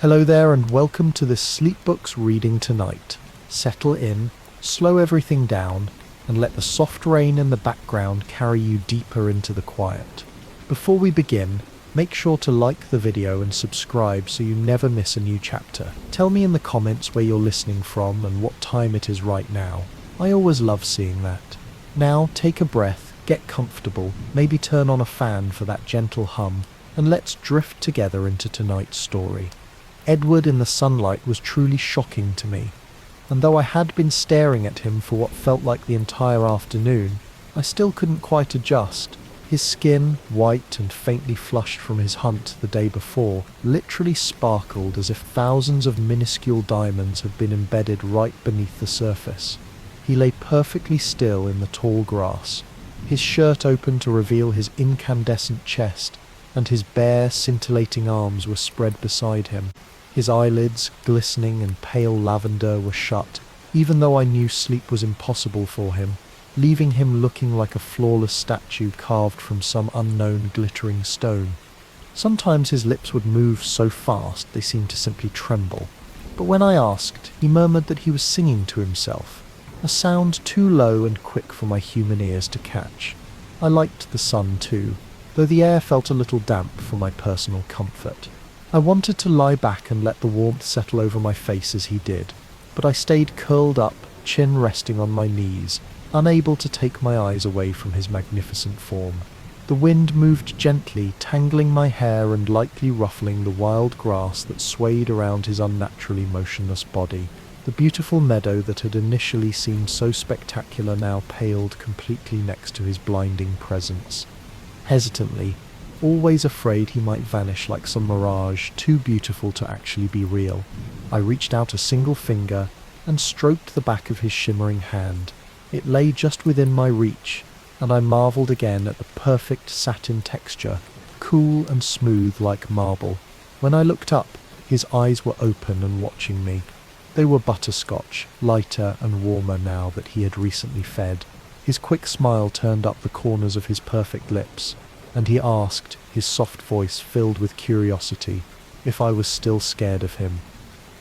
Hello there and welcome to this Sleepbooks reading tonight. Settle in, slow everything down, and let the soft rain in the background carry you deeper into the quiet. Before we begin, make sure to like the video and subscribe so you never miss a new chapter. Tell me in the comments where you're listening from and what time it is right now. I always love seeing that. Now take a breath, get comfortable, maybe turn on a fan for that gentle hum, and let's drift together into tonight's story. Edward in the sunlight was truly shocking to me, and though I had been staring at him for what felt like the entire afternoon, I still couldn't quite adjust. His skin, white and faintly flushed from his hunt the day before, literally sparkled as if thousands of minuscule diamonds had been embedded right beneath the surface. He lay perfectly still in the tall grass, his shirt open to reveal his incandescent chest, and his bare, scintillating arms were spread beside him. His eyelids, glistening and pale lavender, were shut, even though I knew sleep was impossible for him, leaving him looking like a flawless statue carved from some unknown glittering stone. Sometimes his lips would move so fast they seemed to simply tremble, but when I asked, he murmured that he was singing to himself, a sound too low and quick for my human ears to catch. I liked the sun too, though the air felt a little damp for my personal comfort. I wanted to lie back and let the warmth settle over my face as he did, but I stayed curled up, chin resting on my knees, unable to take my eyes away from his magnificent form. The wind moved gently, tangling my hair and lightly ruffling the wild grass that swayed around his unnaturally motionless body. The beautiful meadow that had initially seemed so spectacular now paled completely next to his blinding presence. Hesitantly, always afraid he might vanish like some mirage too beautiful to actually be real, I reached out a single finger and stroked the back of his shimmering hand. It lay just within my reach, and I marvelled again at the perfect satin texture, cool and smooth like marble. When I looked up, his eyes were open and watching me. They were butterscotch, lighter and warmer now that he had recently fed. His quick smile turned up the corners of his perfect lips, and he asked, his soft voice filled with curiosity, if I was still scared of him.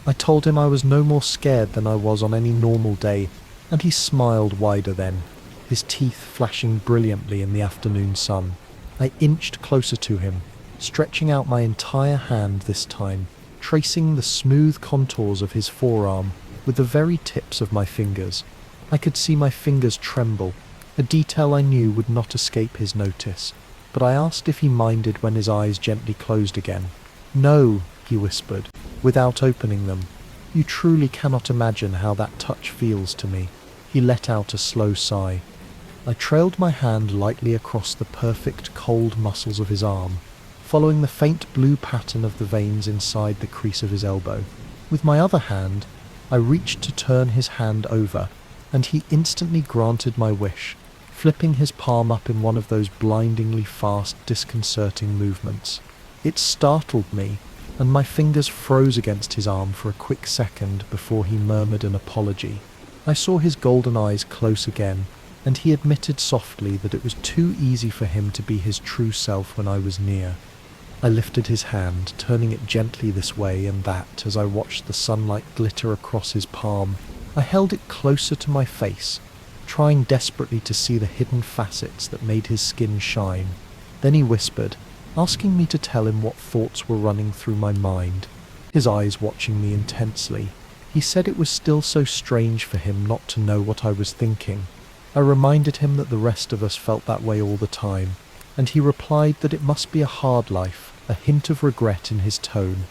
I told him I was no more scared than I was on any normal day, and he smiled wider then, his teeth flashing brilliantly in the afternoon sun. I inched closer to him, stretching out my entire hand this time, tracing the smooth contours of his forearm with the very tips of my fingers. I could see my fingers tremble, a detail I knew would not escape his notice, but I asked if he minded when his eyes gently closed again. "No," he whispered, without opening them. "You truly cannot imagine how that touch feels to me." He let out a slow sigh. I trailed my hand lightly across the perfect cold muscles of his arm, following the faint blue pattern of the veins inside the crease of his elbow. With my other hand, I reached to turn his hand over, and he instantly granted my wish, flipping his palm up in one of those blindingly fast, disconcerting movements. It startled me, and my fingers froze against his arm for a quick second before he murmured an apology. I saw his golden eyes close again, and he admitted softly that it was too easy for him to be his true self when I was near. I lifted his hand, turning it gently this way and that as I watched the sunlight glitter across his palm. I held it closer to my face, trying desperately to see the hidden facets that made his skin shine. Then he whispered, asking me to tell him what thoughts were running through my mind, his eyes watching me intensely. He said it was still so strange for him not to know what I was thinking. I reminded him that the rest of us felt that way all the time, and he replied that it must be a hard life, a hint of regret in his tone.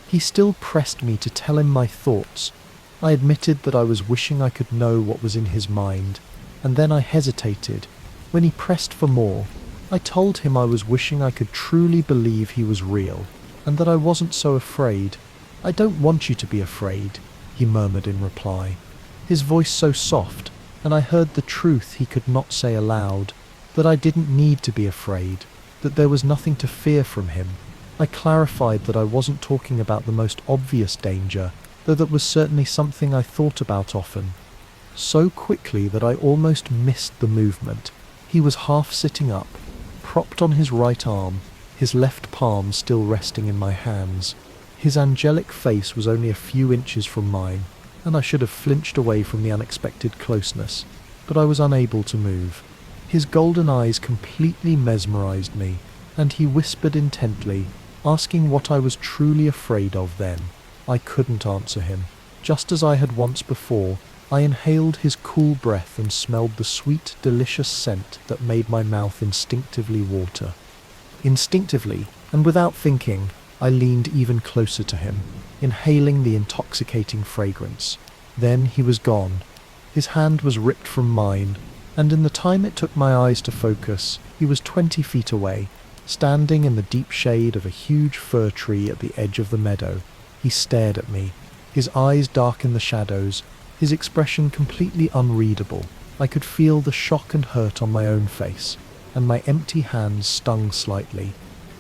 He still pressed me to tell him my thoughts. I admitted that I was wishing I could know what was in his mind, and then I hesitated. When he pressed for more, I told him I was wishing I could truly believe he was real, and that I wasn't so afraid. "I don't want you to be afraid," he murmured in reply, his voice so soft, and I heard the truth he could not say aloud, that I didn't need to be afraid, that there was nothing to fear from him. I clarified that I wasn't talking about the most obvious danger, though that was certainly something I thought about often. So quickly that I almost missed the movement. He was half sitting up, propped on his right arm, his left palm still resting in my hands. His angelic face was only a few inches from mine, and I should have flinched away from the unexpected closeness, but I was unable to move. His golden eyes completely mesmerized me, and he whispered intently, asking what I was truly afraid of then. I couldn't answer him. Just as I had once before, I inhaled his cool breath and smelled the sweet, delicious scent that made my mouth instinctively water. Instinctively, and without thinking, I leaned even closer to him, inhaling the intoxicating fragrance. Then he was gone. His hand was ripped from mine, and in the time it took my eyes to focus, he was 20 feet away, standing in the deep shade of a huge fir tree at the edge of the meadow. He stared at me, his eyes dark in the shadows, his expression completely unreadable. I could feel the shock and hurt on my own face, and my empty hands stung slightly.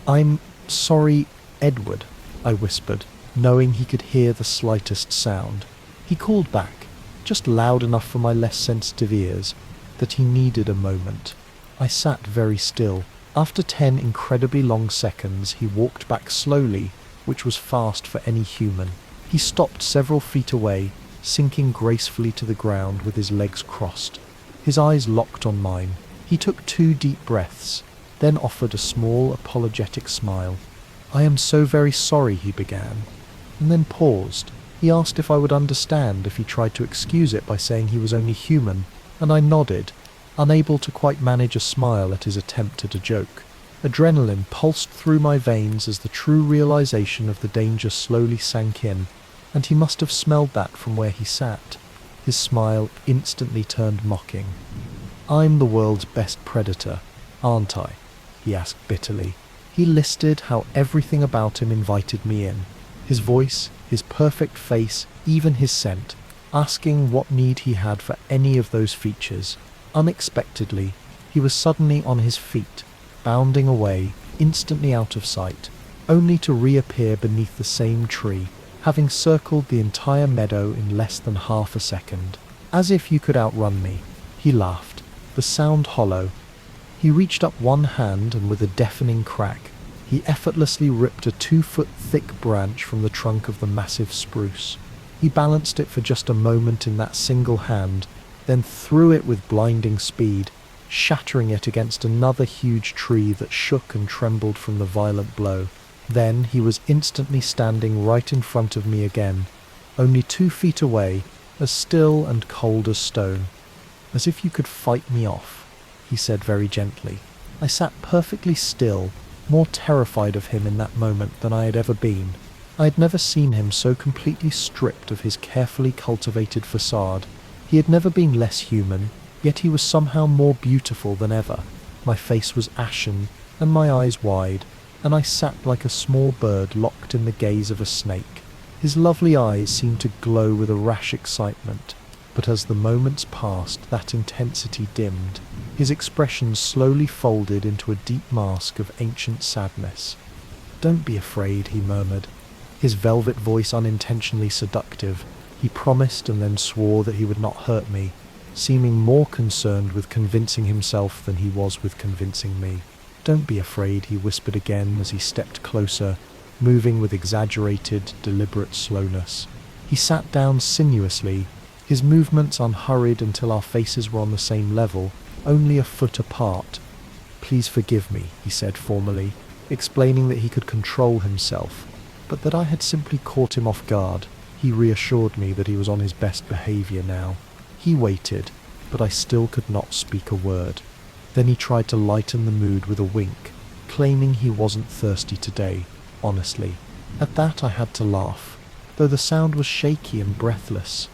"I'm sorry, Edward," I whispered, knowing he could hear the slightest sound. He called back, just loud enough for my less sensitive ears, that he needed a moment. I sat very still. After 10 incredibly long seconds, he walked back slowly, which was fast for any human. He stopped several feet away, sinking gracefully to the ground with his legs crossed. His eyes locked on mine. He took 2 deep breaths, then offered a small, apologetic smile. "I am so very sorry," he began, and then paused. He asked if I would understand if he tried to excuse it by saying he was only human, and I nodded, unable to quite manage a smile at his attempt at a joke. Adrenaline pulsed through my veins as the true realization of the danger slowly sank in, and he must have smelled that from where he sat. His smile instantly turned mocking. "I'm the world's best predator, aren't I?" he asked bitterly. He listed how everything about him invited me in. His voice, his perfect face, even his scent, asking what need he had for any of those features. Unexpectedly, he was suddenly on his feet, bounding away, instantly out of sight, only to reappear beneath the same tree, having circled the entire meadow in less than half a second. "As if you could outrun me," he laughed, the sound hollow. He reached up one hand and with a deafening crack, he effortlessly ripped a 2-foot thick branch from the trunk of the massive spruce. He balanced it for just a moment in that single hand, then threw it with blinding speed, shattering it against another huge tree that shook and trembled from the violent blow. Then he was instantly standing right in front of me again, only 2 feet away, as still and cold as stone. "As if you could fight me off," he said very gently. I sat perfectly still, more terrified of him in that moment than I had ever been. I had never seen him so completely stripped of his carefully cultivated facade. He had never been less human, yet he was somehow more beautiful than ever. My face was ashen, and my eyes wide, and I sat like a small bird locked in the gaze of a snake. His lovely eyes seemed to glow with a rash excitement, but as the moments passed, that intensity dimmed. His expression slowly folded into a deep mask of ancient sadness. "Don't be afraid," he murmured, his velvet voice unintentionally seductive. He promised and then swore that he would not hurt me, seeming more concerned with convincing himself than he was with convincing me. "Don't be afraid," he whispered again as he stepped closer, moving with exaggerated, deliberate slowness. He sat down sinuously, his movements unhurried until our faces were on the same level, only a foot apart. "Please forgive me," he said formally, explaining that he could control himself, but that I had simply caught him off guard. He reassured me that he was on his best behavior now. He waited, but I still could not speak a word. Then he tried to lighten the mood with a wink, claiming he wasn't thirsty today, honestly. At that I had to laugh, though the sound was shaky and breathless.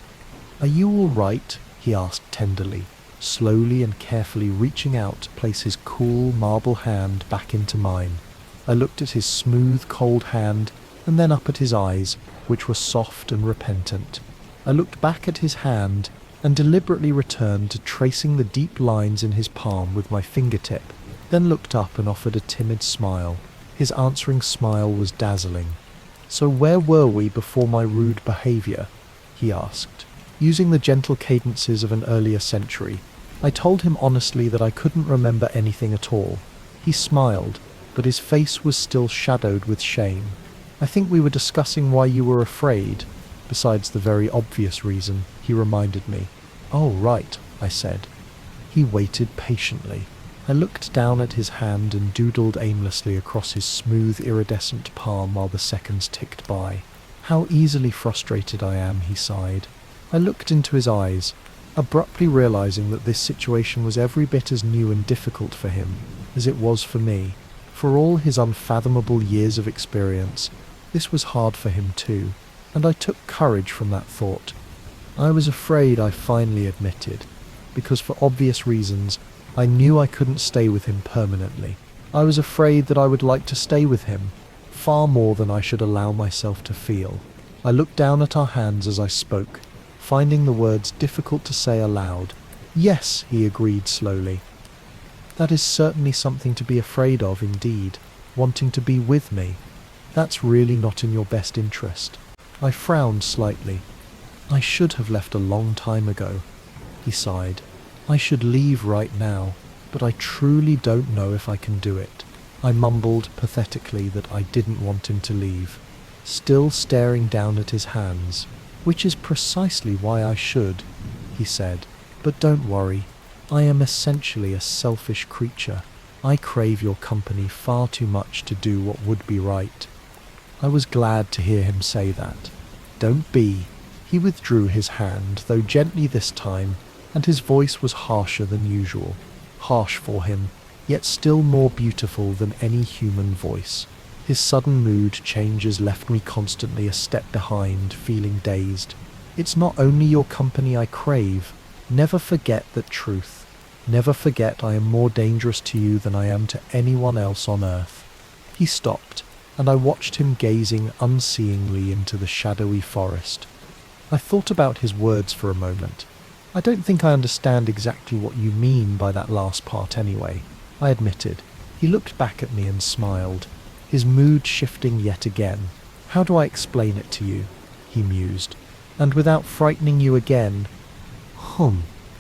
"Are you all right?" he asked tenderly, slowly and carefully reaching out to place his cool marble hand back into mine. I looked at his smooth, cold hand, and then up at his eyes, which were soft and repentant. I looked back at his hand and deliberately returned to tracing the deep lines in his palm with my fingertip, then looked up and offered a timid smile. His answering smile was dazzling. "So where were we before my rude behavior?" he asked, using the gentle cadences of an earlier century. I told him honestly that I couldn't remember anything at all. He smiled, but his face was still shadowed with shame. I think we were discussing why you were afraid, besides the very obvious reason," he reminded me. "Oh, right," I said. He waited patiently. I looked down at his hand and doodled aimlessly across his smooth, iridescent palm while the seconds ticked by. "How easily frustrated I am," he sighed. I looked into his eyes, abruptly realizing that this situation was every bit as new and difficult for him as it was for me. For all his unfathomable years of experience, this was hard for him too, and I took courage from that thought. "I was afraid," I finally admitted, "because for obvious reasons, I knew I couldn't stay with him permanently. I was afraid that I would like to stay with him, far more than I should allow myself to feel." I looked down at our hands as I spoke, finding the words difficult to say aloud. "Yes," he agreed slowly. "That is certainly something to be afraid of indeed, wanting to be with me. That's really not in your best interest." I frowned slightly. "I should have left a long time ago," he sighed. "I should leave right now, but I truly don't know if I can do it." I mumbled pathetically that I didn't want him to leave, still staring down at his hands. "Which is precisely why I should," he said. "But don't worry, I am essentially a selfish creature. I crave your company far too much to do what would be right." I was glad to hear him say that. "Don't be." He withdrew his hand, though gently this time, and his voice was harsher than usual. Harsh for him, yet still more beautiful than any human voice. His sudden mood changes left me constantly a step behind, feeling dazed. "It's not only your company I crave. Never forget that truth. Never forget I am more dangerous to you than I am to anyone else on earth." He stopped, and I watched him gazing unseeingly into the shadowy forest. I thought about his words for a moment. "I don't think I understand exactly what you mean by that last part anyway," I admitted. He looked back at me and smiled, his mood shifting yet again. "How do I explain it to you?" he mused. "And without frightening you again?"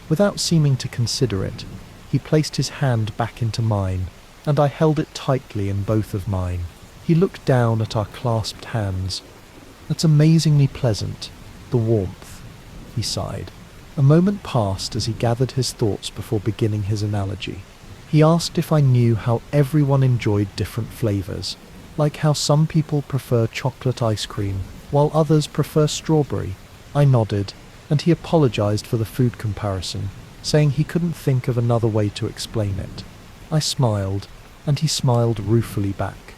Without seeming to consider it, he placed his hand back into mine, and I held it tightly in both of mine. He looked down at our clasped hands. "That's amazingly pleasant. The warmth," he sighed. A moment passed as he gathered his thoughts before beginning his analogy. He asked if I knew how everyone enjoyed different flavors, like how some people prefer chocolate ice cream, while others prefer strawberry. I nodded, and he apologized for the food comparison, saying he couldn't think of another way to explain it. I smiled, and he smiled ruefully back.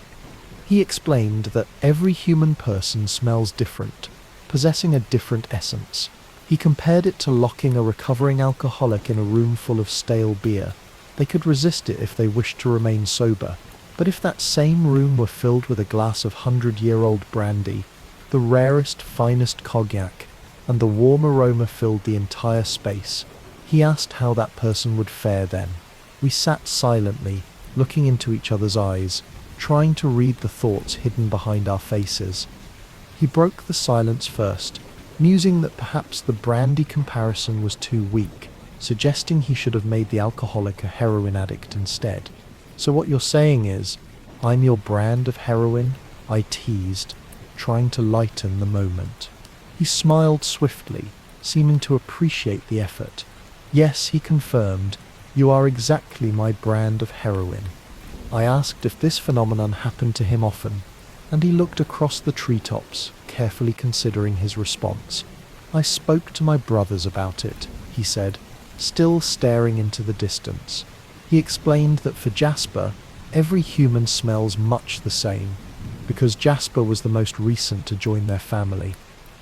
He explained that every human person smells different, possessing a different essence. He compared it to locking a recovering alcoholic in a room full of stale beer. They could resist it if they wished to remain sober, but if that same room were filled with a glass of 100-year-old brandy, the rarest, finest cognac, and the warm aroma filled the entire space, he asked how that person would fare then. We sat silently, looking into each other's eyes, trying to read the thoughts hidden behind our faces. He broke the silence first, musing that perhaps the brandy comparison was too weak, suggesting he should have made the alcoholic a heroin addict instead. "So what you're saying is, I'm your brand of heroin?" I teased, trying to lighten the moment. He smiled swiftly, seeming to appreciate the effort. "Yes," he confirmed, "you are exactly my brand of heroin." I asked if this phenomenon happened to him often, and he looked across the treetops, carefully considering his response. "I spoke to my brothers about it," he said, still staring into the distance. He explained that for Jasper, every human smells much the same, because Jasper was the most recent to join their family.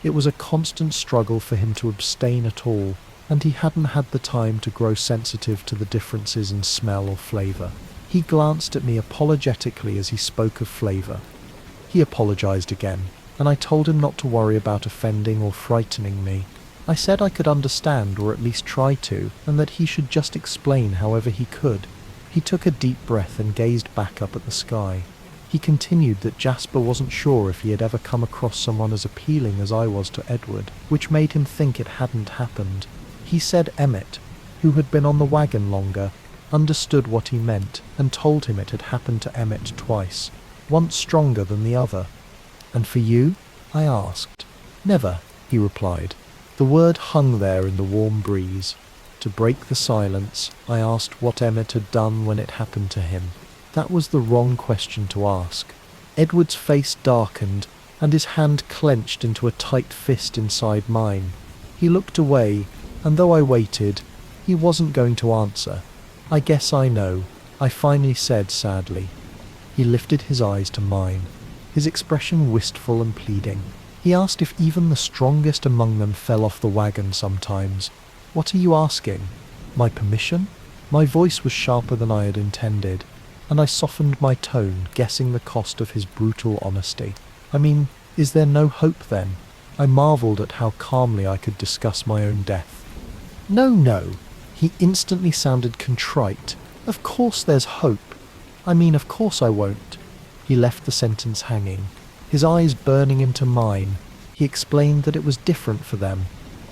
It was a constant struggle for him to abstain at all, and he hadn't had the time to grow sensitive to the differences in smell or flavour. He glanced at me apologetically as he spoke of flavour. He apologized again, and I told him not to worry about offending or frightening me. I said I could understand, or at least try to, and that he should just explain however he could. He took a deep breath and gazed back up at the sky. He continued that Jasper wasn't sure if he had ever come across someone as appealing as I was to Edward, which made him think it hadn't happened. He said Emmett, who had been on the wagon longer, understood what he meant and told him it had happened to Emmett twice, once stronger than the other. "And for you?" I asked. "Never," he replied. The word hung there in the warm breeze. To break the silence, I asked what Emmett had done when it happened to him. That was the wrong question to ask. Edward's face darkened, and his hand clenched into a tight fist inside mine. He looked away, and though I waited, he wasn't going to answer. "I guess I know," I finally said sadly. He lifted his eyes to mine, his expression wistful and pleading. He asked if even the strongest among them fell off the wagon sometimes. "What are you asking? My permission?" My voice was sharper than I had intended, and I softened my tone, guessing the cost of his brutal honesty. "I mean, is there no hope then?" I marvelled at how calmly I could discuss my own death. No. He instantly sounded contrite. "Of course there's hope. I mean, of course I won't." He left the sentence hanging, his eyes burning into mine. He explained that it was different for them.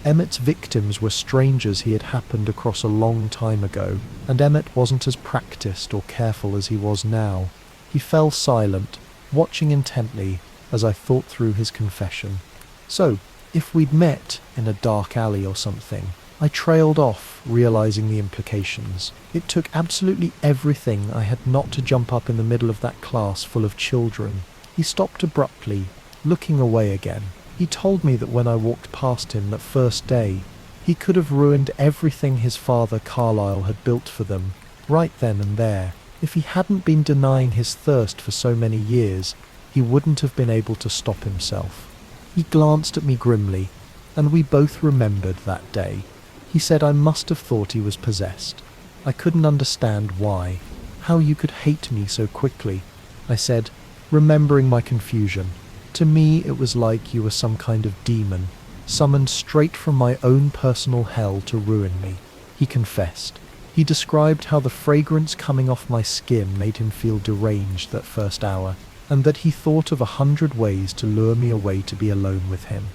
Emmett's victims were strangers he had happened across a long time ago, and Emmett wasn't as practiced or careful as he was now. He fell silent, watching intently as I thought through his confession. "So, if we'd met in a dark alley or something," I trailed off, realizing the implications. It took absolutely everything I had not to jump up in the middle of that class full of children. He stopped abruptly, looking away again. He told me that when I walked past him that first day, he could have ruined everything his father Carlyle had built for them, right then and there. If he hadn't been denying his thirst for so many years, he wouldn't have been able to stop himself. He glanced at me grimly, and we both remembered that day. He said I must have thought he was possessed. I couldn't understand why, how you could hate me so quickly. I said, remembering my confusion. "To me it was like you were some kind of demon, summoned straight from my own personal hell to ruin me." He confessed. He described how the fragrance coming off my skin made him feel deranged that first hour, and that he thought of 100 ways to lure me away to be alone with him.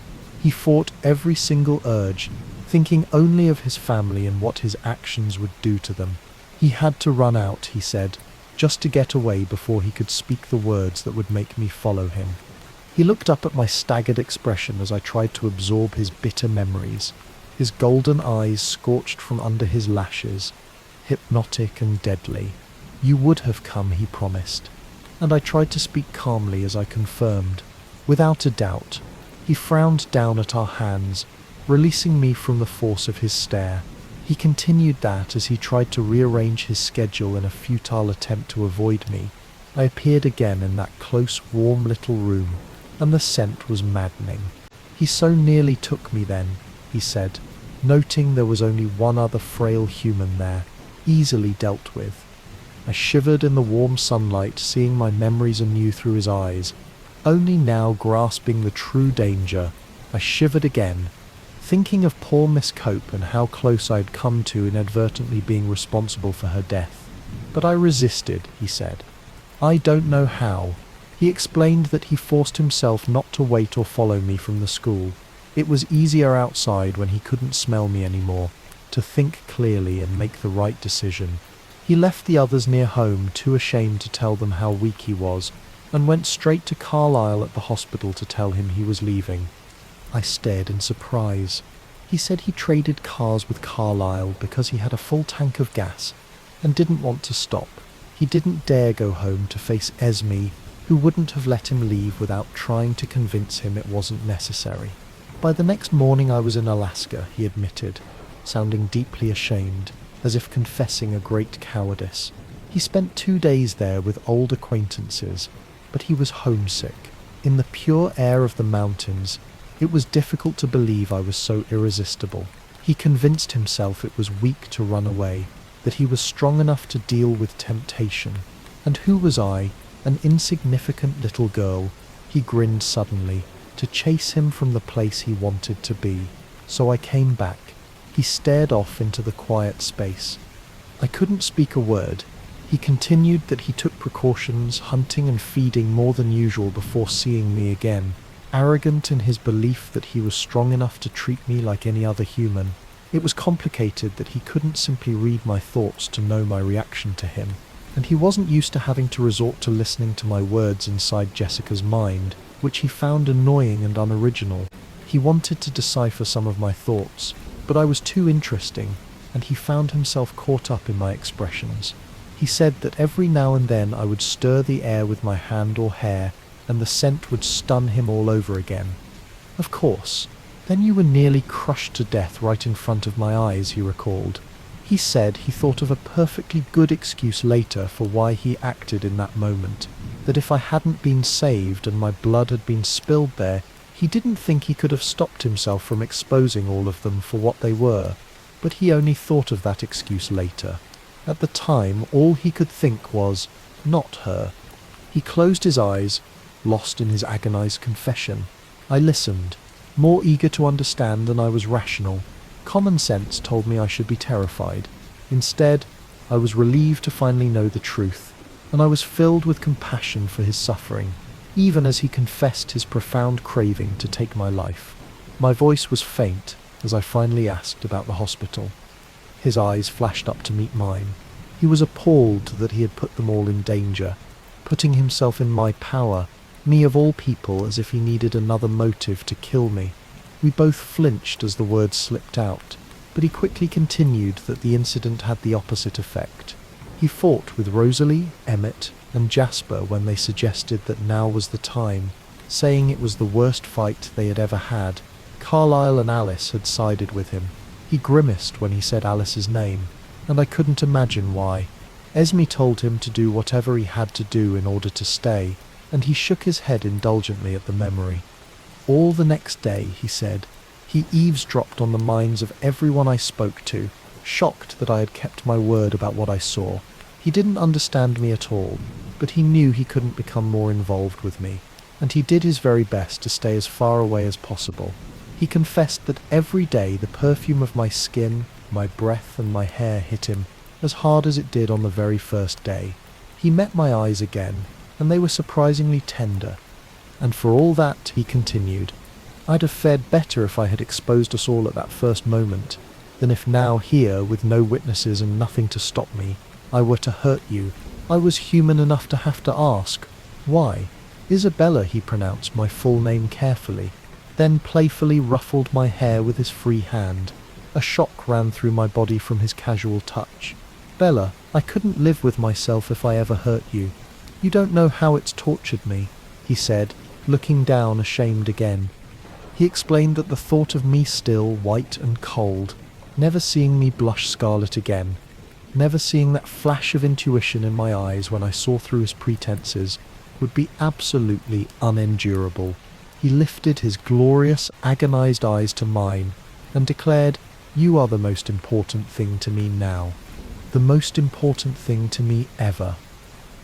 He fought every single urge, thinking only of his family and what his actions would do to them. He had to run out, he said, just to get away before he could speak the words that would make me follow him. He looked up at my staggered expression as I tried to absorb his bitter memories, his golden eyes scorched from under his lashes, hypnotic and deadly. "You would have come," he promised, and I tried to speak calmly as I confirmed. "Without a doubt." He frowned down at our hands, releasing me from the force of his stare. He continued that as he tried to rearrange his schedule in a futile attempt to avoid me. I appeared again in that close, warm little room, and the scent was maddening. "He so nearly took me then," he said, noting there was only one other frail human there, easily dealt with. I shivered in the warm sunlight, seeing my memories anew through his eyes. Only now grasping the true danger, I shivered again, thinking of poor Miss Cope and how close I had come to inadvertently being responsible for her death. "But I resisted," he said. "I don't know how." He explained that he forced himself not to wait or follow me from the school. It was easier outside when he couldn't smell me anymore, to think clearly and make the right decision. He left the others near home, too ashamed to tell them how weak he was, and went straight to Carlyle at the hospital to tell him he was leaving. I stared in surprise. He said he traded cars with Carlyle because he had a full tank of gas and didn't want to stop. He didn't dare go home to face Esme, who wouldn't have let him leave without trying to convince him it wasn't necessary. By the next morning I was in Alaska, he admitted, sounding deeply ashamed, as if confessing a great cowardice. He spent 2 days there with old acquaintances, but he was homesick. In the pure air of the mountains, it was difficult to believe I was so irresistible. He convinced himself it was weak to run away, that he was strong enough to deal with temptation. And who was I, an insignificant little girl, he grinned suddenly, to chase him from the place he wanted to be? So I came back. He stared off into the quiet space. I couldn't speak a word. He continued that he took precautions, hunting and feeding more than usual before seeing me again, arrogant in his belief that he was strong enough to treat me like any other human. It was complicated that he couldn't simply read my thoughts to know my reaction to him, and he wasn't used to having to resort to listening to my words inside Jessica's mind, which he found annoying and unoriginal. He wanted to decipher some of my thoughts, but I was too interesting, and he found himself caught up in my expressions. He said that every now and then I would stir the air with my hand or hair, and the scent would stun him all over again. Of course. Then you were nearly crushed to death right in front of my eyes, he recalled. He said he thought of a perfectly good excuse later for why he acted in that moment, that if I hadn't been saved and my blood had been spilled there, he didn't think he could have stopped himself from exposing all of them for what they were, but he only thought of that excuse later. At the time, all he could think was, not her. He closed his eyes, lost in his agonized confession. I listened, more eager to understand than I was rational. Common sense told me I should be terrified. Instead, I was relieved to finally know the truth, and I was filled with compassion for his suffering, even as he confessed his profound craving to take my life. My voice was faint as I finally asked about the hospital. His eyes flashed up to meet mine. He was appalled that he had put them all in danger, putting himself in my power, me of all people, as if he needed another motive to kill me. We both flinched as the words slipped out, but he quickly continued that the incident had the opposite effect. He fought with Rosalie, Emmett, and Jasper when they suggested that now was the time, saying it was the worst fight they had ever had. Carlyle and Alice had sided with him. He grimaced when he said Alice's name, and I couldn't imagine why. Esme told him to do whatever he had to do in order to stay, and he shook his head indulgently at the memory. All the next day, he said, he eavesdropped on the minds of everyone I spoke to, shocked that I had kept my word about what I saw. He didn't understand me at all, but he knew he couldn't become more involved with me, and he did his very best to stay as far away as possible. He confessed that every day the perfume of my skin, my breath and my hair hit him, as hard as it did on the very first day. He met my eyes again, and they were surprisingly tender. And for all that, he continued, I'd have fared better if I had exposed us all at that first moment, than if now here, with no witnesses and nothing to stop me, I were to hurt you. I was human enough to have to ask, why? Isabella, he pronounced my full name carefully, then playfully ruffled my hair with his free hand. A shock ran through my body from his casual touch. Bella, I couldn't live with myself if I ever hurt you. You don't know how it's tortured me, he said, looking down ashamed again. He explained that the thought of me still, white and cold, never seeing me blush scarlet again, never seeing that flash of intuition in my eyes when I saw through his pretenses, would be absolutely unendurable. He lifted his glorious, agonized eyes to mine and declared, You are the most important thing to me now. The most important thing to me ever.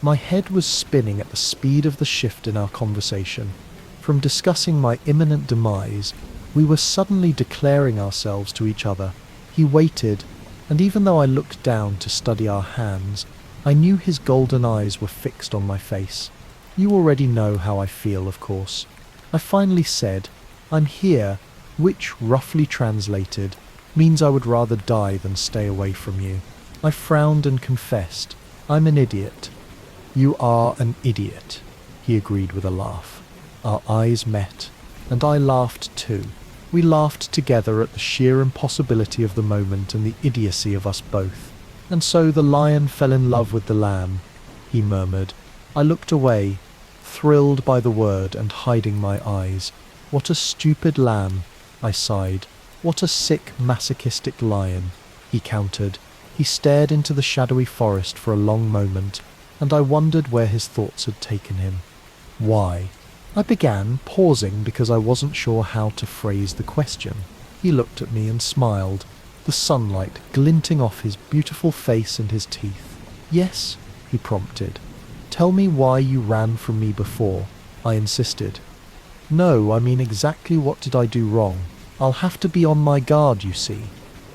My head was spinning at the speed of the shift in our conversation. From discussing my imminent demise, we were suddenly declaring ourselves to each other. He waited, and even though I looked down to study our hands, I knew his golden eyes were fixed on my face. You already know how I feel, of course. I finally said, I'm here, which, roughly translated, means I would rather die than stay away from you. I frowned and confessed, I'm an idiot. You are an idiot, he agreed with a laugh. Our eyes met, and I laughed too. We laughed together at the sheer impossibility of the moment and the idiocy of us both. And so the lion fell in love with the lamb, he murmured. I looked away, thrilled by the word and hiding my eyes. What a stupid lamb, I sighed. What a sick, masochistic lion, he countered. He stared into the shadowy forest for a long moment, and I wondered where his thoughts had taken him. Why? I began, pausing because I wasn't sure how to phrase the question. He looked at me and smiled, the sunlight glinting off his beautiful face and his teeth. Yes, he prompted. Tell me why you ran from me before, I insisted. No, I mean exactly what did I do wrong? I'll have to be on my guard, you see.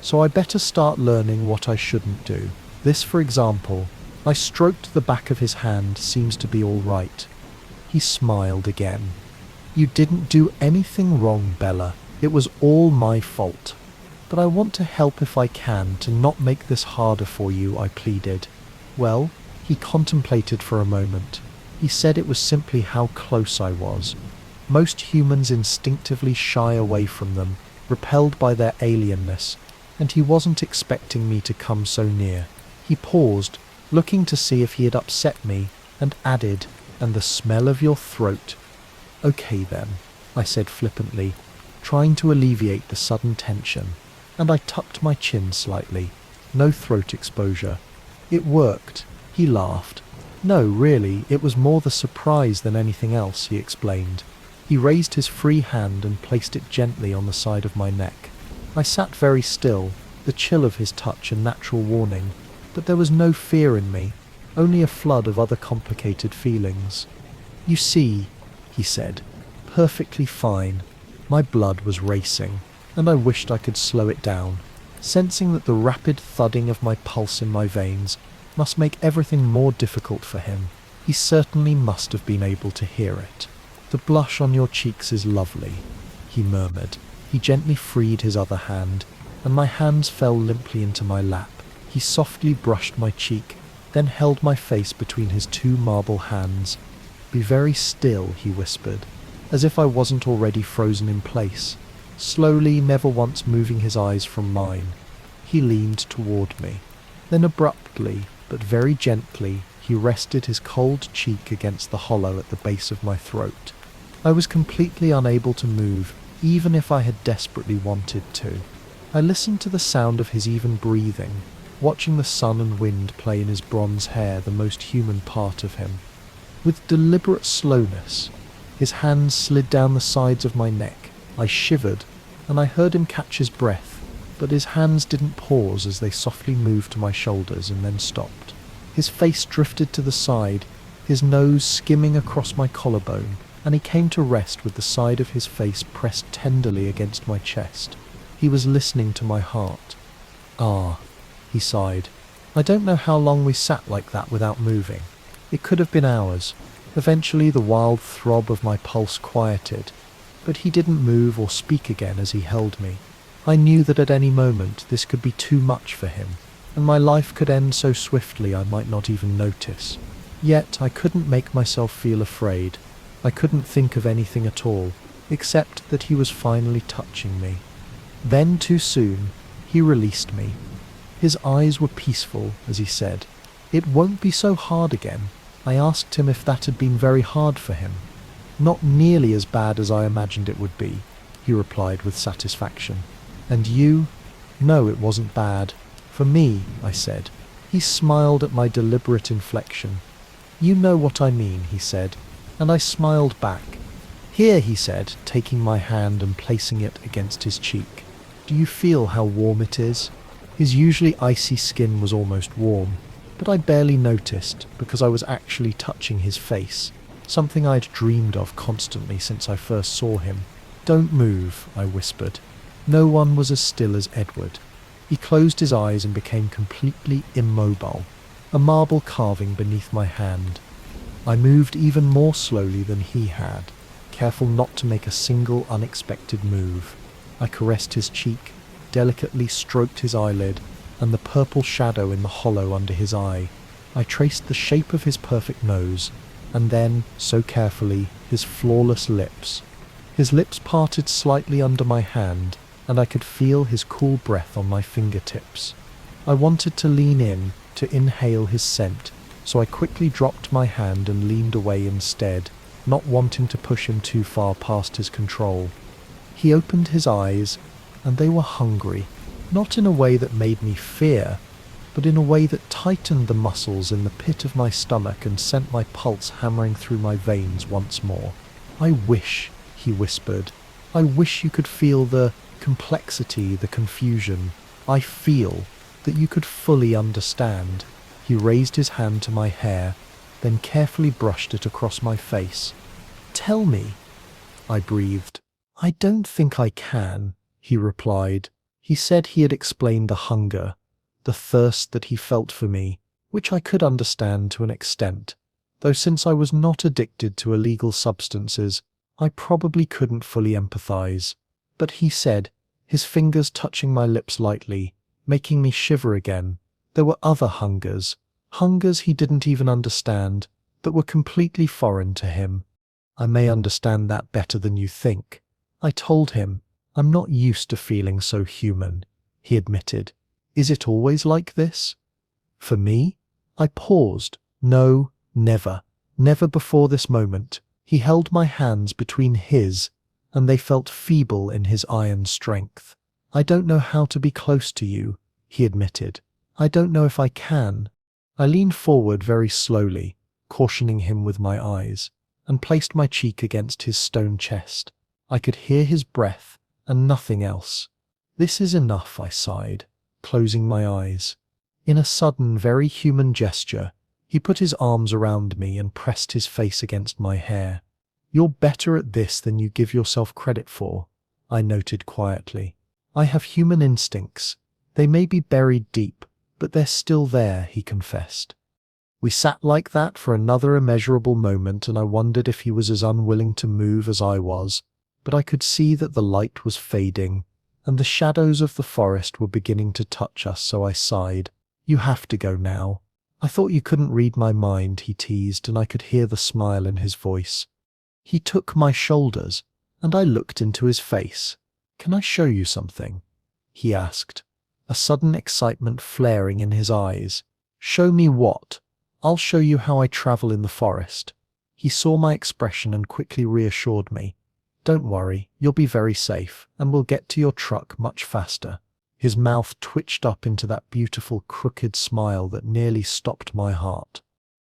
So I better start learning what I shouldn't do. This, for example, I stroked the back of his hand, seems to be all right. He smiled again. You didn't do anything wrong, Bella. It was all my fault. But I want to help if I can to not make this harder for you, I pleaded. Well, he contemplated for a moment. He said it was simply how close I was. Most humans instinctively shy away from them, repelled by their alienness, and he wasn't expecting me to come so near. He paused, looking to see if he had upset me, and added, "And the smell of your throat." "Okay then," I said flippantly, trying to alleviate the sudden tension, and I tucked my chin slightly. No throat exposure. It worked. He laughed. "No, really, it was more the surprise than anything else," he explained. He raised his free hand and placed it gently on the side of my neck. I sat very still, the chill of his touch a natural warning, but there was no fear in me, only a flood of other complicated feelings. "You see," he said, "perfectly fine." My blood was racing, and I wished I could slow it down, sensing that the rapid thudding of my pulse in my veins must make everything more difficult for him. He certainly must have been able to hear it. "The blush on your cheeks is lovely," he murmured. He gently freed his other hand, and my hands fell limply into my lap. He softly brushed my cheek, then held my face between his two marble hands. "Be very still," he whispered, as if I wasn't already frozen in place. Slowly, never once moving his eyes from mine, he leaned toward me. Then abruptly, but very gently, he rested his cold cheek against the hollow at the base of my throat. I was completely unable to move, even if I had desperately wanted to. I listened to the sound of his even breathing, watching the sun and wind play in his bronze hair, the most human part of him. With deliberate slowness, his hands slid down the sides of my neck. I shivered, and I heard him catch his breath, but his hands didn't pause as they softly moved to my shoulders and then stopped. His face drifted to the side, his nose skimming across my collarbone, and he came to rest with the side of his face pressed tenderly against my chest. He was listening to my heart. "Ah," he sighed. "I don't know how long we sat like that without moving. It could have been hours." Eventually the wild throb of my pulse quieted, but he didn't move or speak again as he held me. I knew that at any moment this could be too much for him, and my life could end so swiftly I might not even notice. Yet I couldn't make myself feel afraid. I couldn't think of anything at all, except that he was finally touching me. Then, too soon, he released me. His eyes were peaceful as he said, "It won't be so hard again." I asked him if that had been very hard for him. "Not nearly as bad as I imagined it would be," he replied with satisfaction. "And you?" "No, it wasn't bad. For me," I said. He smiled at my deliberate inflection. "You know what I mean," he said, and I smiled back. "Here," he said, taking my hand and placing it against his cheek. "Do you feel how warm it is?" His usually icy skin was almost warm, but I barely noticed because I was actually touching his face, something I'd dreamed of constantly since I first saw him. "Don't move," I whispered. No one was as still as Edward. He closed his eyes and became completely immobile, a marble carving beneath my hand. I moved even more slowly than he had, careful not to make a single unexpected move. I caressed his cheek, delicately stroked his eyelid, and the purple shadow in the hollow under his eye. I traced the shape of his perfect nose, and then, so carefully, his flawless lips. His lips parted slightly under my hand, and I could feel his cool breath on my fingertips. I wanted to lean in, to inhale his scent, so I quickly dropped my hand and leaned away instead, not wanting to push him too far past his control. He opened his eyes, and they were hungry, not in a way that made me fear, but in a way that tightened the muscles in the pit of my stomach and sent my pulse hammering through my veins once more. "I wish," he whispered, "I wish you could feel the complexity, the confusion. I feel that you could fully understand." He raised his hand to my hair, then carefully brushed it across my face. "Tell me," I breathed. "I don't think I can," he replied. He said he had explained the hunger, the thirst that he felt for me, which I could understand to an extent, though since I was not addicted to illegal substances, I probably couldn't fully empathize. But he said, his fingers touching my lips lightly, making me shiver again, there were other hungers he didn't even understand, that were completely foreign to him. I may understand that better than you think. I told him, I'm not used to feeling so human, he admitted. Is it always like this? For me? I paused. No, never. Never before this moment. He held my hands between his, and they felt feeble in his iron strength. I don't know how to be close to you, he admitted. I don't know if I can. I leaned forward very slowly, cautioning him with my eyes, and placed my cheek against his stone chest. I could hear his breath, and nothing else. This is enough, I sighed, closing my eyes. In a sudden, very human gesture, he put his arms around me and pressed his face against my hair. You're better at this than you give yourself credit for, I noted quietly. I have human instincts. They may be buried deep, but they're still there, he confessed. We sat like that for another immeasurable moment, and I wondered if he was as unwilling to move as I was, but I could see that the light was fading, and the shadows of the forest were beginning to touch us, so I sighed. You have to go now. I thought you couldn't read my mind, he teased, and I could hear the smile in his voice. He took my shoulders, and I looked into his face. Can I show you something? He asked, a sudden excitement flaring in his eyes. Show me what? I'll show you how I travel in the forest. He saw my expression and quickly reassured me. Don't worry, you'll be very safe, and we'll get to your truck much faster. His mouth twitched up into that beautiful crooked smile that nearly stopped my heart.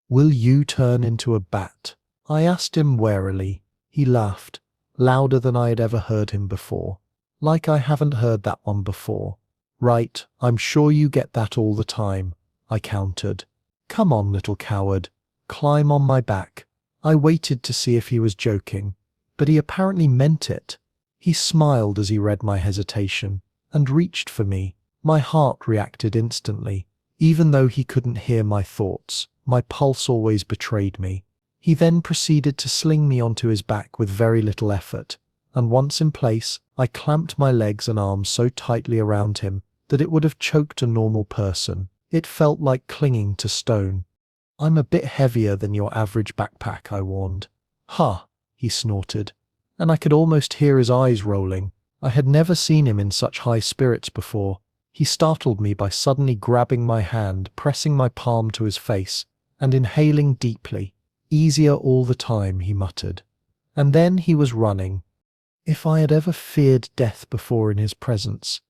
Will you turn into a bat? I asked him warily. He laughed, louder than I had ever heard him before. Like I haven't heard that one before. Right, I'm sure you get that all the time, I countered. Come on, little coward. Climb on my back. I waited to see if he was joking, but he apparently meant it. He smiled as he read my hesitation, and reached for me. My heart reacted instantly. Even though he couldn't hear my thoughts, my pulse always betrayed me. He then proceeded to sling me onto his back with very little effort, and once in place, I clamped my legs and arms so tightly around him that it would have choked a normal person. It felt like clinging to stone. I'm a bit heavier than your average backpack, I warned. Ha, he snorted, and I could almost hear his eyes rolling. I had never seen him in such high spirits before. He startled me by suddenly grabbing my hand, pressing my palm to his face, and inhaling deeply. Easier all the time, he muttered. And then he was running. If I had ever feared death before in his presence,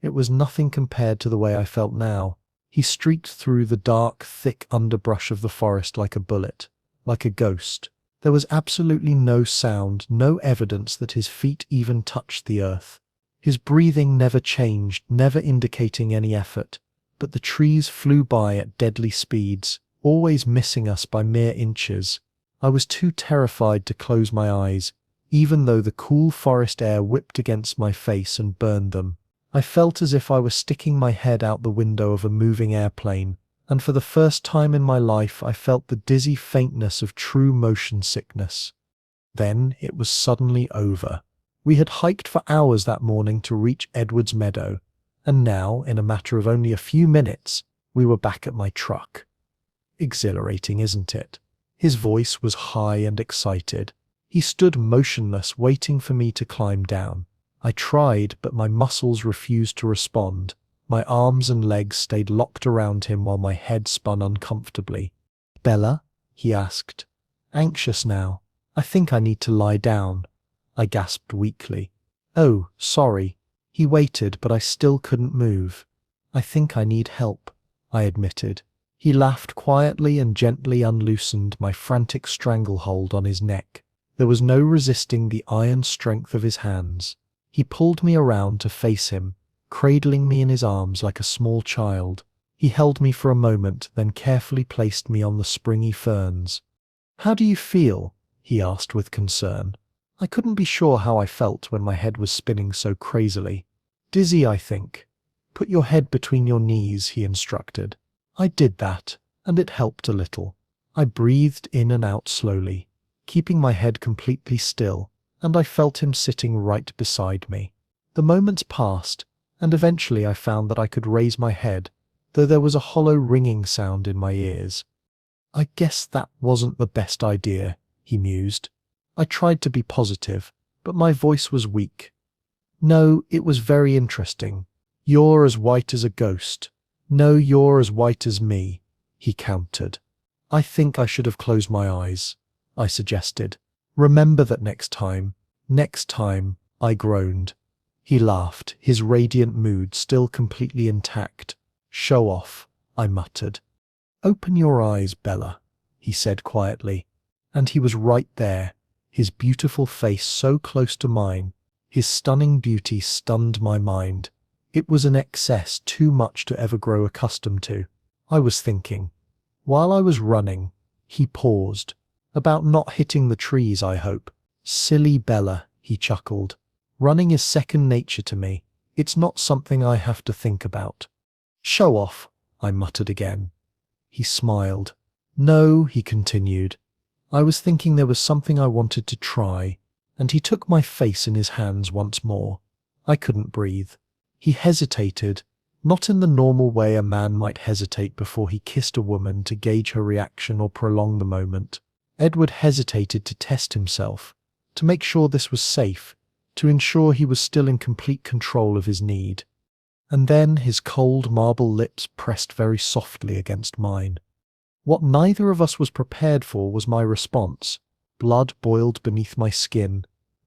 it was nothing compared to the way I felt now. He streaked through the dark, thick underbrush of the forest like a bullet, like a ghost. There was absolutely no sound, no evidence that his feet even touched the earth. His breathing never changed, never indicating any effort, but the trees flew by at deadly speeds, always missing us by mere inches. I was too terrified to close my eyes, even though the cool forest air whipped against my face and burned them. I felt as if I were sticking my head out the window of a moving airplane, and for the first time in my life I felt the dizzy faintness of true motion sickness. Then it was suddenly over. We had hiked for hours that morning to reach Edward's Meadow, and now, in a matter of only a few minutes, we were back at my truck. Exhilarating, isn't it? His voice was high and excited. He stood motionless, waiting for me to climb down. I tried, but my muscles refused to respond. My arms and legs stayed locked around him while my head spun uncomfortably. Bella? He asked. Anxious now. I think I need to lie down. I gasped weakly. Oh, sorry. He waited, but I still couldn't move. I think I need help, I admitted. He laughed quietly and gently unloosened my frantic stranglehold on his neck. There was no resisting the iron strength of his hands. He pulled me around to face him, cradling me in his arms like a small child. He held me for a moment, then carefully placed me on the springy ferns. How do you feel? He asked with concern. I couldn't be sure how I felt when my head was spinning so crazily. Dizzy, I think. Put your head between your knees, he instructed. I did that, and it helped a little. I breathed in and out slowly, keeping my head completely still, and I felt him sitting right beside me. The moments passed, and eventually I found that I could raise my head, though there was a hollow ringing sound in my ears. I guess that wasn't the best idea, he mused. I tried to be positive, but my voice was weak. No, it was very interesting. You're as white as a ghost. No, you're as white as me, he countered. I think I should have closed my eyes, I suggested. Remember that next time, I groaned. He laughed, his radiant mood still completely intact. Show off, I muttered. Open your eyes, Bella, he said quietly. And he was right there, his beautiful face so close to mine. His stunning beauty stunned my mind. It was an excess too much to ever grow accustomed to. I was thinking. While I was running, he paused. About not hitting the trees, I hope. Silly Bella, he chuckled. Running is second nature to me. It's not something I have to think about. Show off, I muttered again. He smiled. No, he continued. I was thinking there was something I wanted to try, and he took my face in his hands once more. I couldn't breathe. He hesitated, not in the normal way a man might hesitate before he kissed a woman to gauge her reaction or prolong the moment. Edward hesitated to test himself, to make sure this was safe, to ensure he was still in complete control of his need. And then his cold marble lips pressed very softly against mine. What neither of us was prepared for was my response. Blood boiled beneath my skin,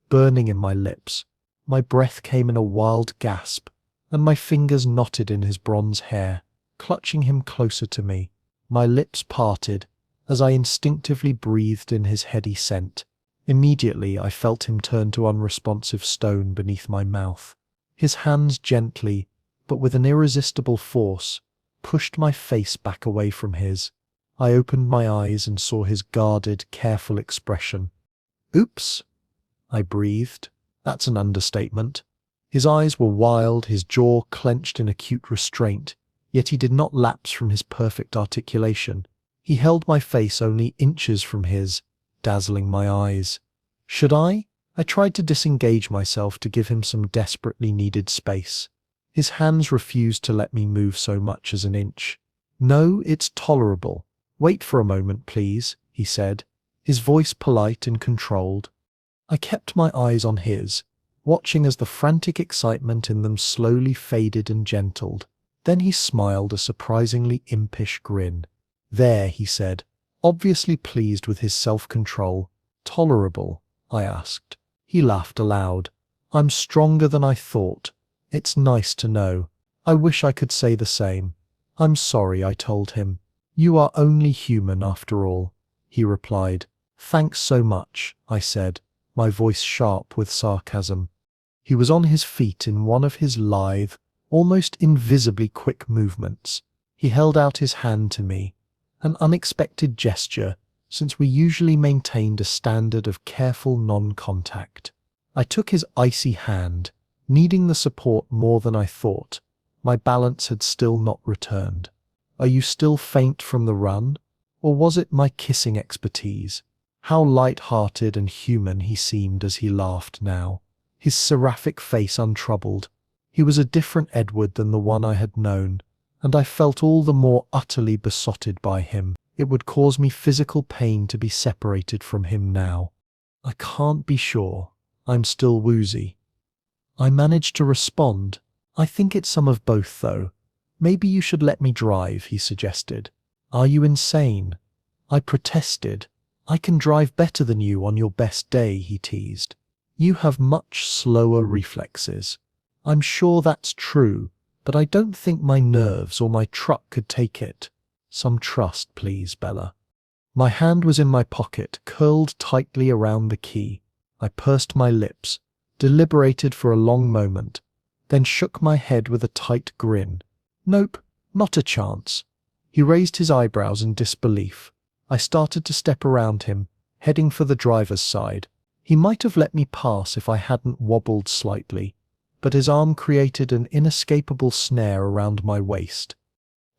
burning in my lips. My breath came in a wild gasp, and my fingers knotted in his bronze hair, clutching him closer to me. My lips parted as I instinctively breathed in his heady scent. Immediately I felt him turn to unresponsive stone beneath my mouth. His hands gently, but with an irresistible force, pushed my face back away from his. I opened my eyes and saw his guarded, careful expression. Oops, I breathed. That's an understatement. His eyes were wild, his jaw clenched in acute restraint, yet he did not lapse from his perfect articulation. He held my face only inches from his, dazzling my eyes. Should I? I tried to disengage myself to give him some desperately needed space. His hands refused to let me move so much as an inch. No, it's tolerable. Wait for a moment, please, he said, his voice polite and controlled. I kept my eyes on his, watching as the frantic excitement in them slowly faded and gentled. Then he smiled a surprisingly impish grin. There, he said, obviously pleased with his self-control. Tolerable, I asked. He laughed aloud. I'm stronger than I thought. It's nice to know. I wish I could say the same. I'm sorry, I told him. You are only human after all, he replied. Thanks so much, I said, my voice sharp with sarcasm. He was on his feet in one of his lithe, almost invisibly quick movements. He held out his hand to me, an unexpected gesture, since we usually maintained a standard of careful non-contact. I took his icy hand, needing the support more than I thought. My balance had still not returned. Are you still faint from the run? Or was it my kissing expertise? How light-hearted and human he seemed as he laughed now, his seraphic face untroubled. He was a different Edward than the one I had known, and I felt all the more utterly besotted by him. It would cause me physical pain to be separated from him now. I can't be sure. I'm still woozy. I managed to respond. I think it's some of both, though. Maybe you should let me drive, he suggested. Are you insane? I protested. I can drive better than you on your best day, he teased. You have much slower reflexes. I'm sure that's true, but I don't think my nerves or my truck could take it. Some trust, please, Bella. My hand was in my pocket, curled tightly around the key. I pursed my lips, deliberated for a long moment, then shook my head with a tight grin. Nope, not a chance. He raised his eyebrows in disbelief. I started to step around him, heading for the driver's side. He might have let me pass if I hadn't wobbled slightly, but his arm created an inescapable snare around my waist.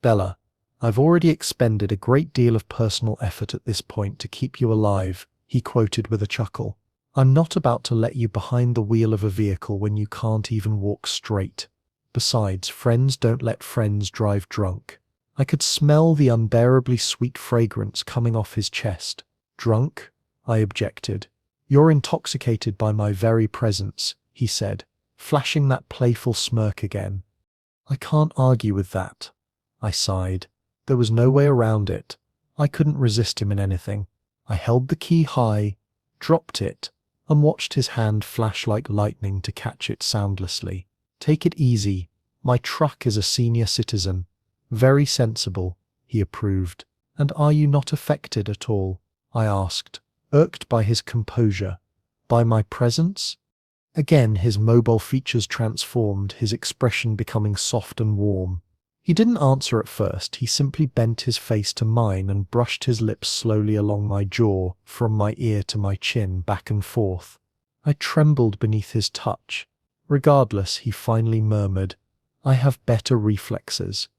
Bella, I've already expended a great deal of personal effort at this point to keep you alive, he quoted with a chuckle. I'm not about to let you behind the wheel of a vehicle when you can't even walk straight. Besides, friends don't let friends drive drunk. I could smell the unbearably sweet fragrance coming off his chest. Drunk? I objected. "You're intoxicated by my very presence," he said, flashing that playful smirk again. "I can't argue with that," I sighed. There was no way around it. I couldn't resist him in anything. I held the key high, dropped it, and watched his hand flash like lightning to catch it soundlessly. "Take it easy. My truck is a senior citizen." "Very sensible," he approved. "And are you not affected at all?" I asked, irked by his composure. "By my presence?" Again his mobile features transformed, his expression becoming soft and warm. He didn't answer at first, he simply bent his face to mine and brushed his lips slowly along my jaw, from my ear to my chin, back and forth. I trembled beneath his touch. "Regardless," he finally murmured, "I have better reflexes."